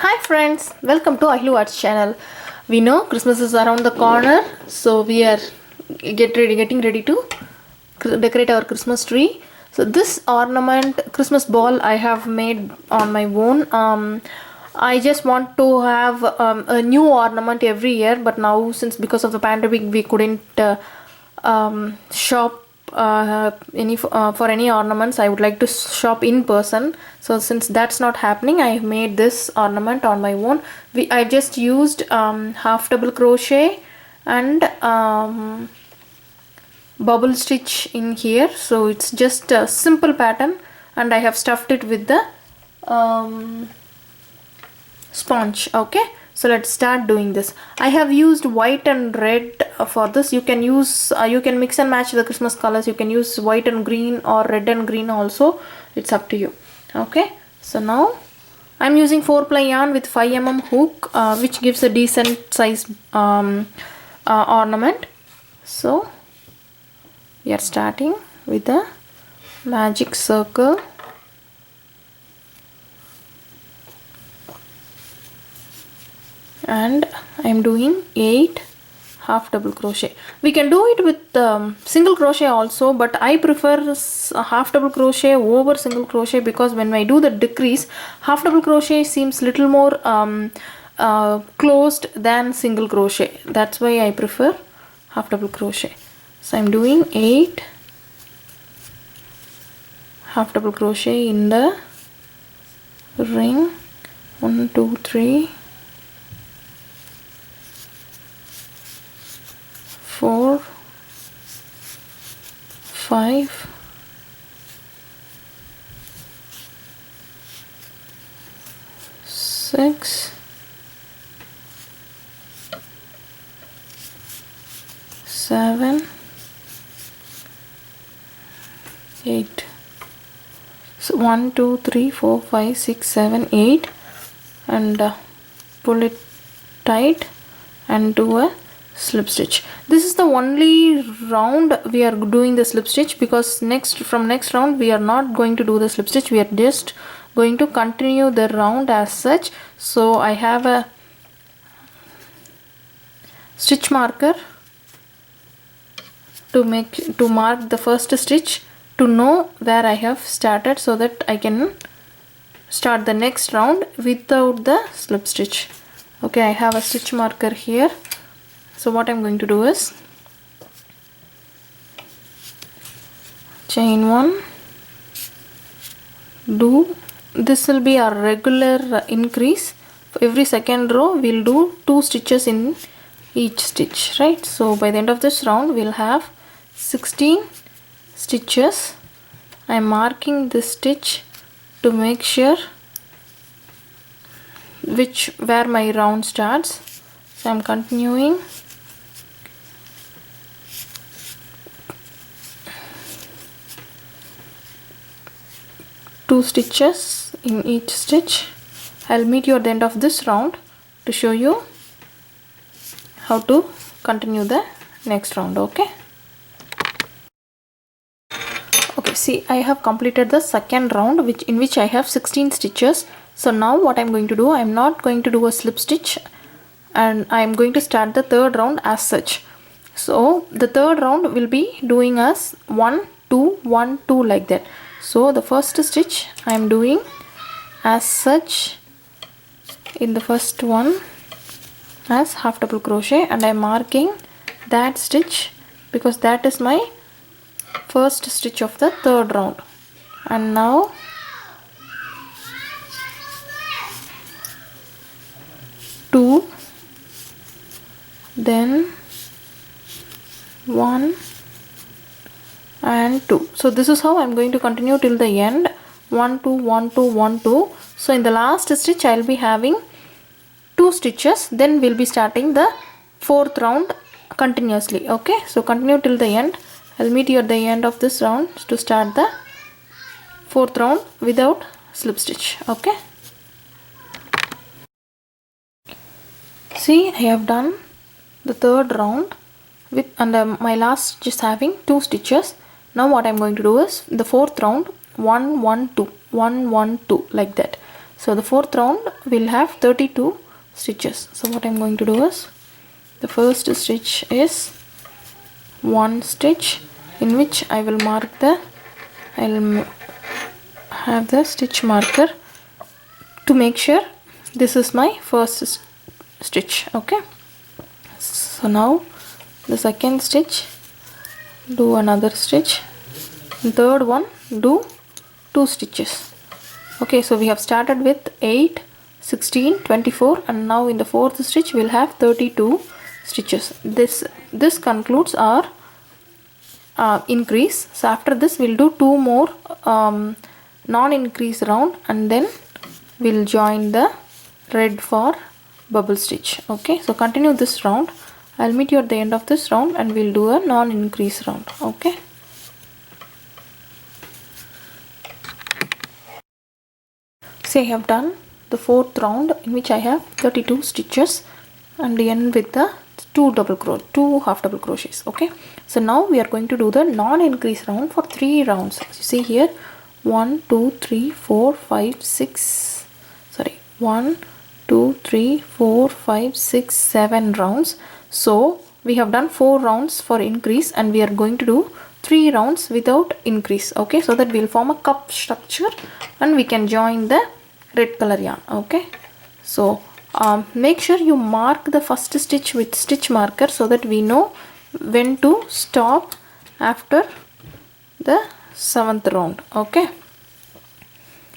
Hi friends, welcome to AhiluArts channel. We know Christmas is around the corner, so we are getting ready to decorate our Christmas tree. So this ornament, Christmas ball, I have made on my own. I just want to have a new ornament every year, but now since because of the pandemic we couldn't shop for any ornaments. I would like to shop in person, so since that's not happening, I made this ornament on my own. I just used half double crochet and bubble stitch in here, so it's just a simple pattern, and I have stuffed it with the sponge. Okay, so let's start doing this. I have used white and red for this. You can use you can mix and match the Christmas colors. You can use white and green or red and green also, it's up to you. Okay, so now I'm using 4-ply yarn with 5mm hook, which gives a decent size ornament. So we are starting with the magic circle, and I am doing 8 half double crochet. We can do it with single crochet also, but I prefer half double crochet over single crochet, because when I do the decrease, half double crochet seems little more closed than single crochet. That's why I prefer half double crochet. So I'm doing 8 half double crochet in the ring. 1 2 3 4 5 6 7 8. So 1 2 3 4 5 6 7 8, and pull it tight and do a slip stitch. This is the only round we are doing the slip stitch, because from next round we are not going to do the slip stitch. We are just going to continue the round as such. So I have a stitch marker to mark the first stitch, to know where I have started, so that I can start the next round without the slip stitch. Okay, I have a stitch marker here. So what I'm going to do is chain 1, do this will be our regular increase. For every second row we'll do 2 stitches in each stitch, right? So by the end of this round we'll have 16 stitches. I'm marking this stitch to make sure where my round starts. So I'm continuing. Two stitches in each stitch. I'll meet you at the end of this round to show you how to continue the next round. Okay, see, I have completed the second round, in which I have 16 stitches. So now what I'm going to do, I'm not going to do a slip stitch, and I'm going to start the third round as such. So the third round will be doing as 1 2 1 2 like that. So the first stitch I am doing as such in the first one as half double crochet, and I am marking that stitch because that is my first stitch of the third round. And now two, then 1 and 2. So this is how I'm going to continue till the end. 1 2 1 2 1 2. So in the last stitch I'll be having 2 stitches, then we'll be starting the fourth round continuously. Okay, so continue till the end. I'll meet you at the end of this round to start the fourth round without slip stitch. Okay, see, I have done the third round with, and my last just having 2 stitches. Now what I'm going to do is the fourth round 1 1 2 1 1 2 like that. So the fourth round will have 32 stitches. So what I'm going to do is, the first stitch is one stitch in which I will mark the, I'll have the stitch marker to make sure this is my first stitch. Okay, so now the second stitch, do another stitch, and third one do 2 stitches. Okay, so we have started with 8, 16, 24, and now in the fourth stitch we'll have 32 stitches. This concludes our increase. So after this we'll do 2 more non-increase round, and then we'll join the red for bubble stitch. Okay, so continue this round. I'll meet you at the end of this round and we'll do a non-increase round. Okay, see, I have done the fourth round in which I have 32 stitches and end with the 2 half double crochets. Okay, so now we are going to do the non-increase round for 3 rounds. As you see here, 1 2 3 4 5 6 sorry 1 2 3 4 5 6 7 rounds. So we have done 4 rounds for increase and we are going to do 3 rounds without increase. Okay, so that we'll form a cup structure and we can join the red color yarn. Okay, so make sure you mark the first stitch with stitch marker so that we know when to stop after the 7th round. Okay,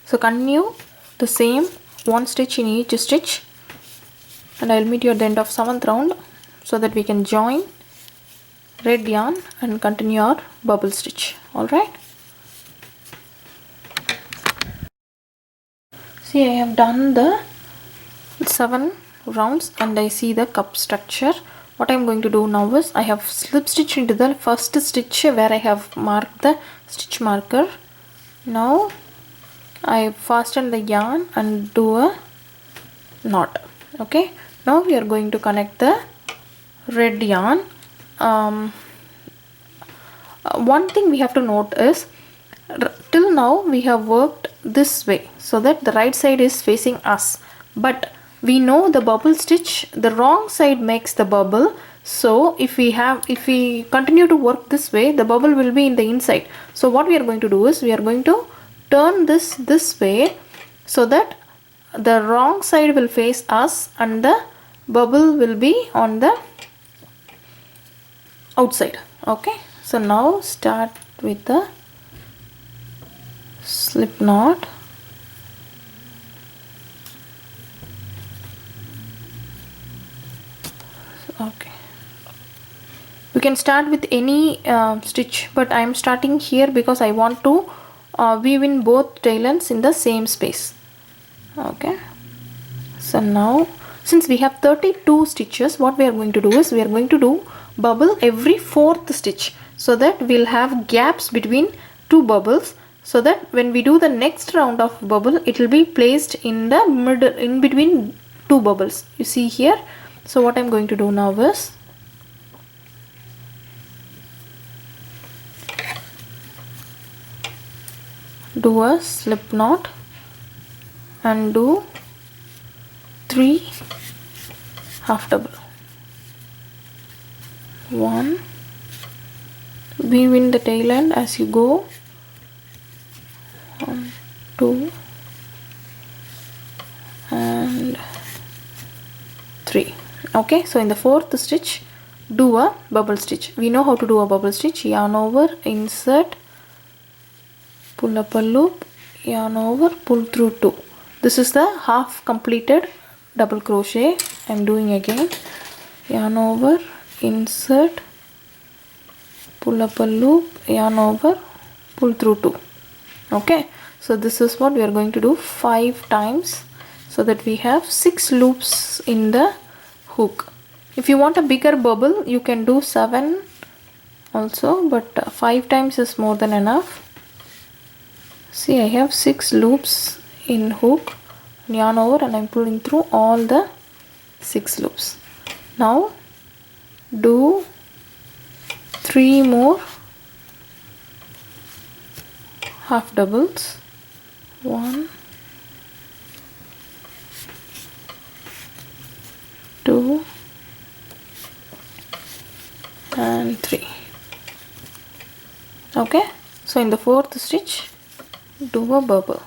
so continue the same, 1 stitch in each stitch, and I'll meet you at the end of 7th round so that we can join red yarn and continue our bubble stitch. Alright, see, I have done the 7 rounds and I see the cup structure. What I'm going to do now is, I have slip stitched into the first stitch where I have marked the stitch marker. Now I fasten the yarn and do a knot. Okay, now we are going to connect the red yarn. One thing we have to note is, till now we have worked this way so that the right side is facing us, but we know the bubble stitch, the wrong side makes the bubble. So if we continue to work this way, the bubble will be in the inside. So what we are going to do is, we are going to turn this way so that the wrong side will face us and the bubble will be on the outside. Okay, so now start with the slip knot. Okay, we can start with any stitch, but I am starting here because I want to weave in both tail ends in the same space. Okay, so now since we have 32 stitches, what we are going to do is, we are going to do bubble every 4th stitch so that we'll have gaps between 2 bubbles, so that when we do the next round of bubble, it will be placed in the middle, in between 2 bubbles. You see here. So what I'm going to do now is, do a slip knot and do 3 half double. 1, weave in the tail end as you go. 1, 2 and 3. Okay, so in the 4th stitch, do a bubble stitch. We know how to do a bubble stitch. Yarn over, insert, pull up a loop, yarn over, pull through 2. This is the half completed double crochet. I'm doing again. Yarn over, insert, pull up a loop, yarn over, pull through 2. Okay, so this is what we are going to do 5 times so that we have 6 loops in the hook. If you want a bigger bubble, you can do 7 also, but 5 times is more than enough. See, I have 6 loops in hook, yarn over, and I'm pulling through all the 6 loops. Now do 3 more half doubles. 1, Okay, so in the fourth stitch do a bubble.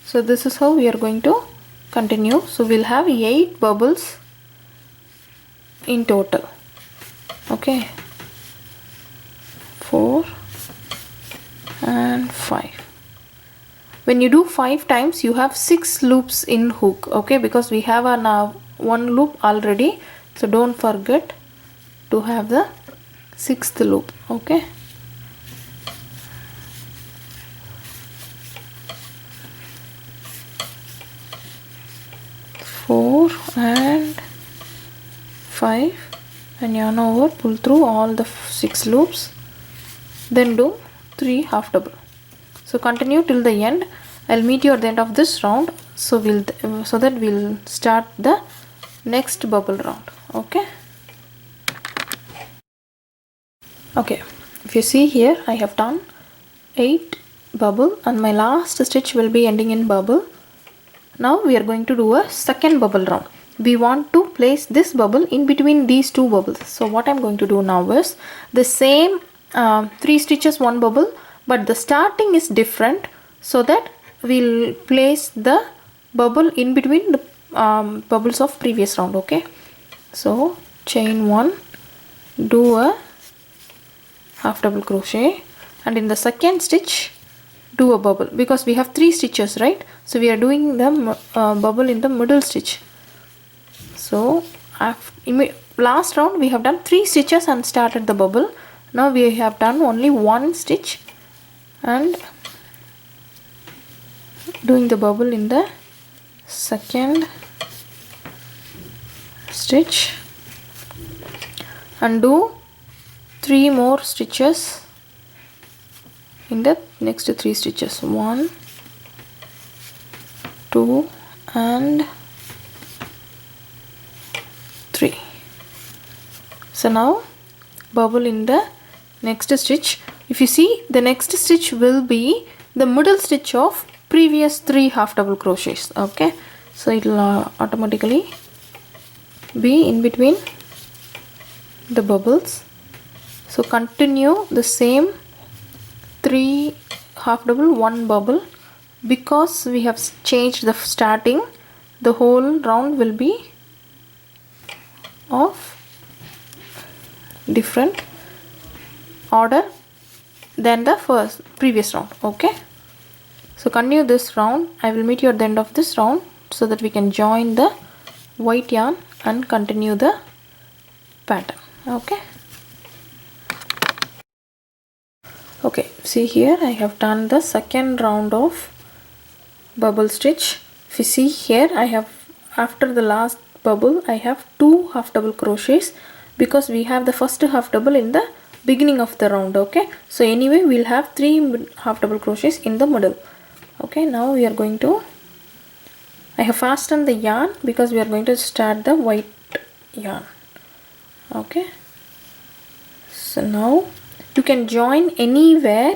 So this is how we are going to continue. So we'll have 8 bubbles in total. Okay, 4 and 5. When you do 5 times, you have 6 loops in hook. Okay, because we have an one loop already, so don't forget to have the 6th loop. Okay, four and 5, and yarn over, pull through all the 6 loops, then do 3 half double. So continue till the end. I'll meet you at the end of this round, so that we'll start the next bubble round. Okay, if you see here, I have done 8 bubble and my last stitch will be ending in bubble. Now we are going to do a second bubble round. We want to place this bubble in between these 2 bubbles. So what I'm going to do now is the same 3 stitches 1 bubble, but the starting is different, so that we'll place the bubble in between the bubbles of previous round. Okay, so chain 1, do a half double crochet, and in the second stitch do a bubble, because we have 3 stitches, right? So we are doing the bubble in the middle stitch. So last round we have done 3 stitches and started the bubble. Now we have done only 1 stitch and doing the bubble in the second stitch, and do 3 more stitches in the next 3 stitches, 1, 2 and 3. So now bubble in the next stitch. If you see, the next stitch will be the middle stitch of previous 3 half double crochets. Okay, so it will automatically be in between the bubbles. So continue the same 3 half double 1 bubble, because we have changed the starting. The whole round will be of different order than the previous round. Okay, so continue this round. I will meet you at the end of this round, so that we can join the white yarn and continue the pattern. Okay, see here, I have done the second round of bubble stitch. If you see here, I have, after the last bubble, I have 2 half double crochets, because we have the first half double in the beginning of the round. Okay, so anyway we'll have 3 half double crochets in the middle. Okay, now we are going to, I have fastened the yarn because we are going to start the white yarn. Okay, so now you can join anywhere,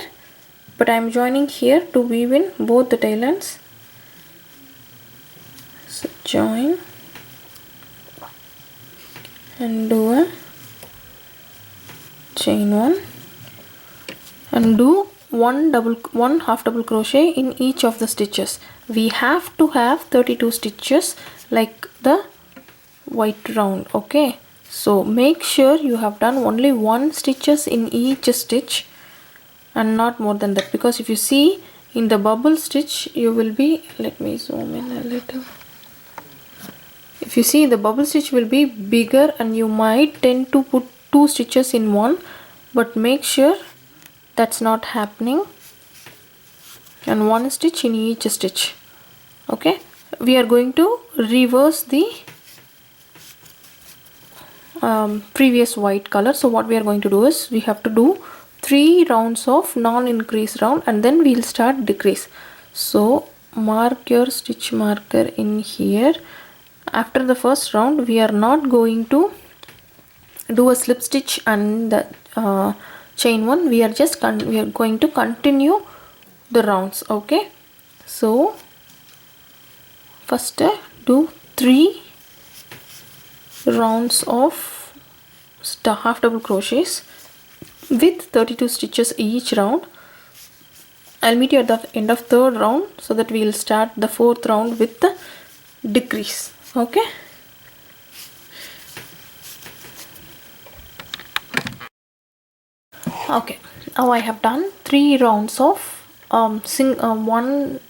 but I am joining here to weave in both the tail ends. So join and do a chain 1 and do one half double crochet in each of the stitches. We have to have 32 stitches like the white round. Okay, so make sure you have done only 1 stitches in each stitch and not more than that, because if you see in the bubble stitch, you will be, let me zoom in a little. If you see, the bubble stitch will be bigger and you might tend to put 2 stitches in one, but make sure that's not happening, and 1 stitch in each stitch. Okay, we are going to reverse the previous white color. So what we are going to do is, we have to do 3 rounds of non-increase round and then we'll start decrease. So mark your stitch marker in here. After the first round, we are not going to do a slip stitch and the chain 1. We are just we are going to continue the rounds. Okay, so first do 3 rounds of half double crochets with 32 stitches each round. I'll meet you at the end of third round so that we will start the fourth round with the decrease. Okay. Okay, now I have done 3 rounds of one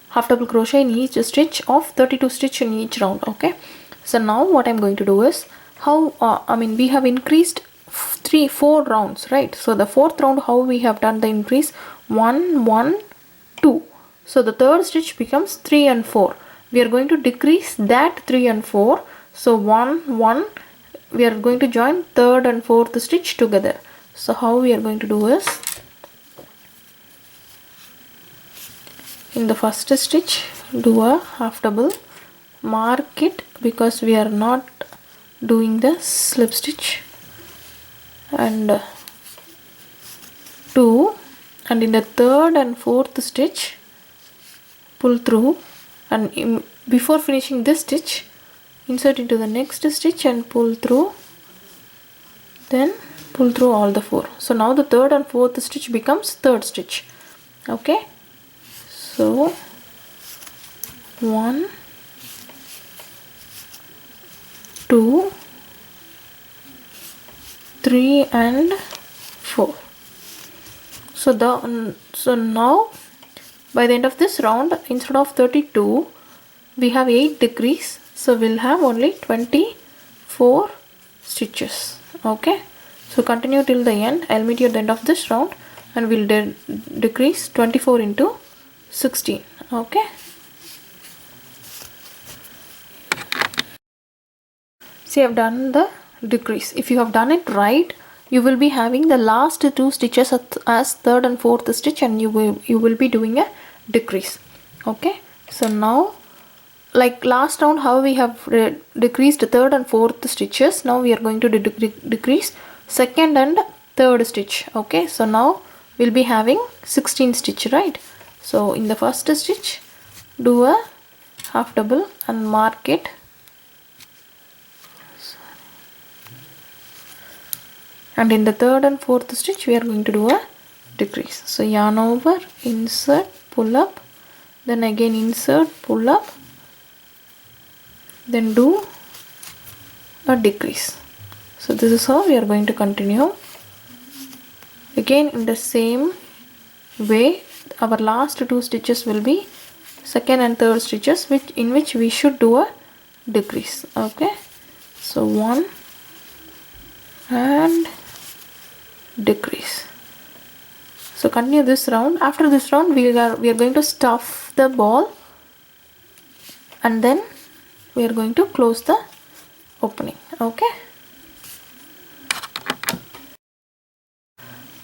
half double crochet in each stitch of 32 stitch in each round. Okay, so now what I'm going to do is how we have increased 4 rounds, right? So the fourth round, how we have done the increase 1 1 2. So the third stitch becomes 3 and 4. We are going to decrease that 3 and 4. So 1 1, we are going to join third and fourth stitch together. So how we are going to do is, in the first stitch do a half double, mark it because we are not doing the slip stitch, and 2, and in the third and fourth stitch pull through, and before finishing this stitch insert into the next stitch and pull through, then pull through all the 4. So now the third and fourth stitch becomes third stitch. Okay, so 1 2 3 and 4. So now by the end of this round, instead of 32 we have 8 decrease, so we'll have only 24 stitches. Okay, so continue till the end. I'll meet you at the end of this round and we'll decrease 24 into 16. Okay, see, I've done the decrease. If you have done it right, you will be having the last 2 stitches as third and fourth stitch, and you will be doing a decrease. Okay, so now, like last round how we have decreased third and fourth stitches, now we are going to decrease second and third stitch. Okay, so now we'll be having 16 stitch, right? So in the first stitch do a half double and mark it, and in the third and fourth stitch we are going to do a decrease. So yarn over, insert, pull up, then again insert, pull up, then do a decrease. So this is how we are going to continue. Again in the same way, our last 2 stitches will be second and third stitches, in which we should do a decrease. Okay, so 1 and decrease. So continue this round. After this round we are going to stuff the ball, and then we are going to close the opening. Okay,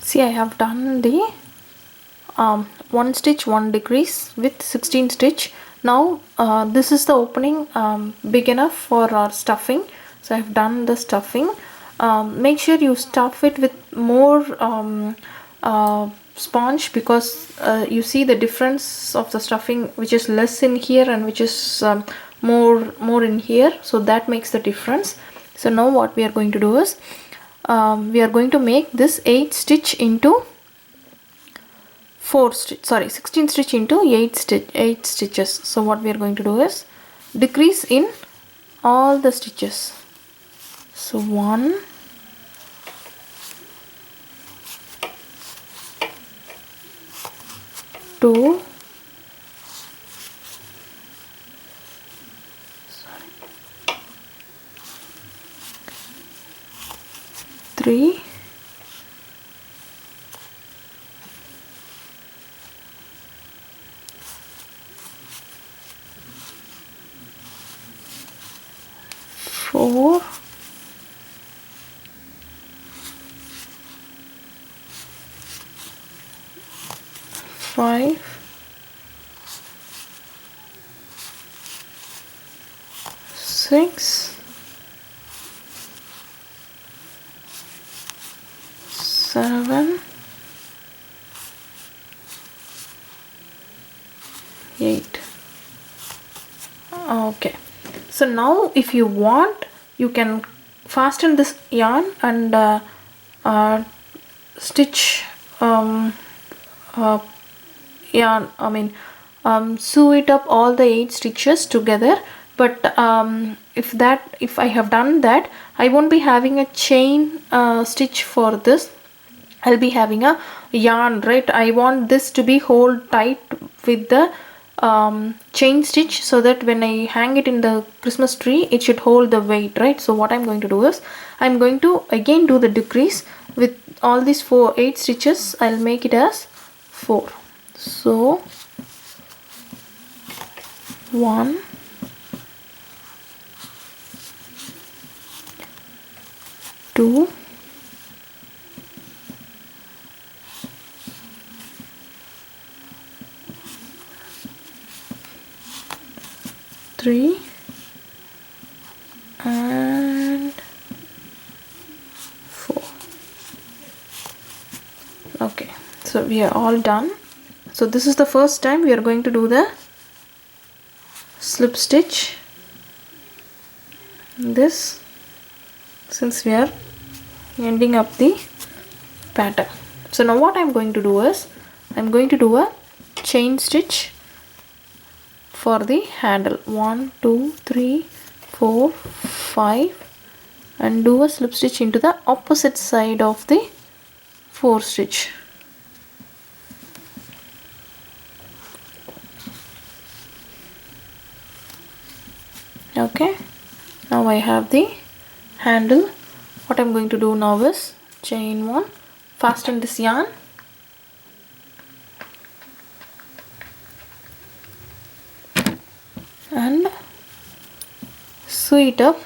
see, I have done the 1 stitch 1 decrease with 16 stitch. Now this is the opening big enough for our stuffing, so I have done the stuffing. Make sure you stuff it with more sponge, because you see the difference of the stuffing, which is less in here and which is more in here, so that makes the difference. So now what we are going to do is, we are going to make this 8 stitch into 16 stitch into 8 stitches. So what we are going to do is decrease in all the stitches. So 1 2 3 4 5 6 7 8. Okay, so now if you want, you can fasten this yarn and stitch yarn, sew it up all the 8 stitches together. But if I have done that, I won't be having a chain stitch for this. I'll be having a yarn, right? I want this to be hold tight with the chain stitch, so that when I hang it in the Christmas tree, it should hold the weight, right? So what I'm going to do is, I'm going to again do the decrease with all these 8 stitches. I'll make it as 4. So 1, 2, 3 and 4. Okay, so we are all done. So this is the first time we are going to do the slip stitch this, since we are ending up the pattern. So now what I'm going to do is, I'm going to do a chain stitch for the handle. 1, 2, 3, 4, 5, and do a slip stitch into the opposite side of the 4 stitch. Okay, now I have the handle. What I'm going to do now is chain 1, fasten this yarn, and sew it up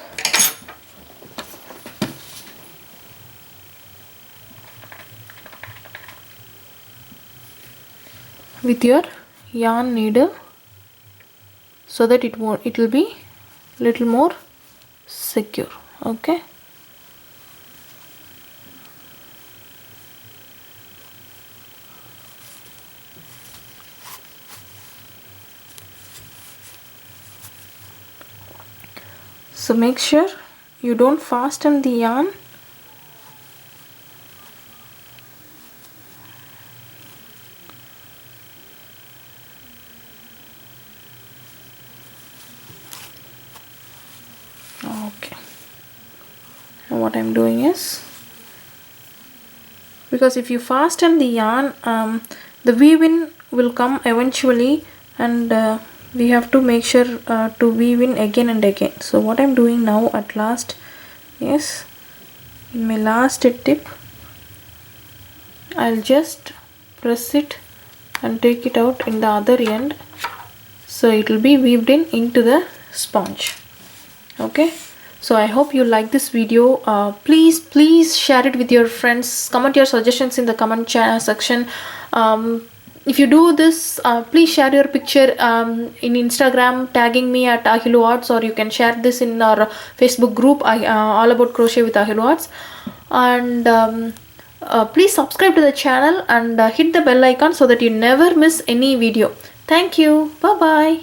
with your yarn needle, so that it will be little more secure. Okay, so make sure you don't fasten the yarn. Okay, and what I'm doing is, because if you fasten the yarn, the weave-in will come eventually, and we have to make sure to weave in again and again. So what I'm doing now at last is, in my last tip, I'll just press it and take it out in the other end, so it will be weaved in into the sponge. Okay, so I hope you like this video. Please share it with your friends. Comment your suggestions in the comment section. If you do this, please share your picture in Instagram, tagging me at AhiluArts, or you can share this in our Facebook group, all about crochet with AhiluArts. And please subscribe to the channel and hit the bell icon so that you never miss any video. Thank you. Bye bye.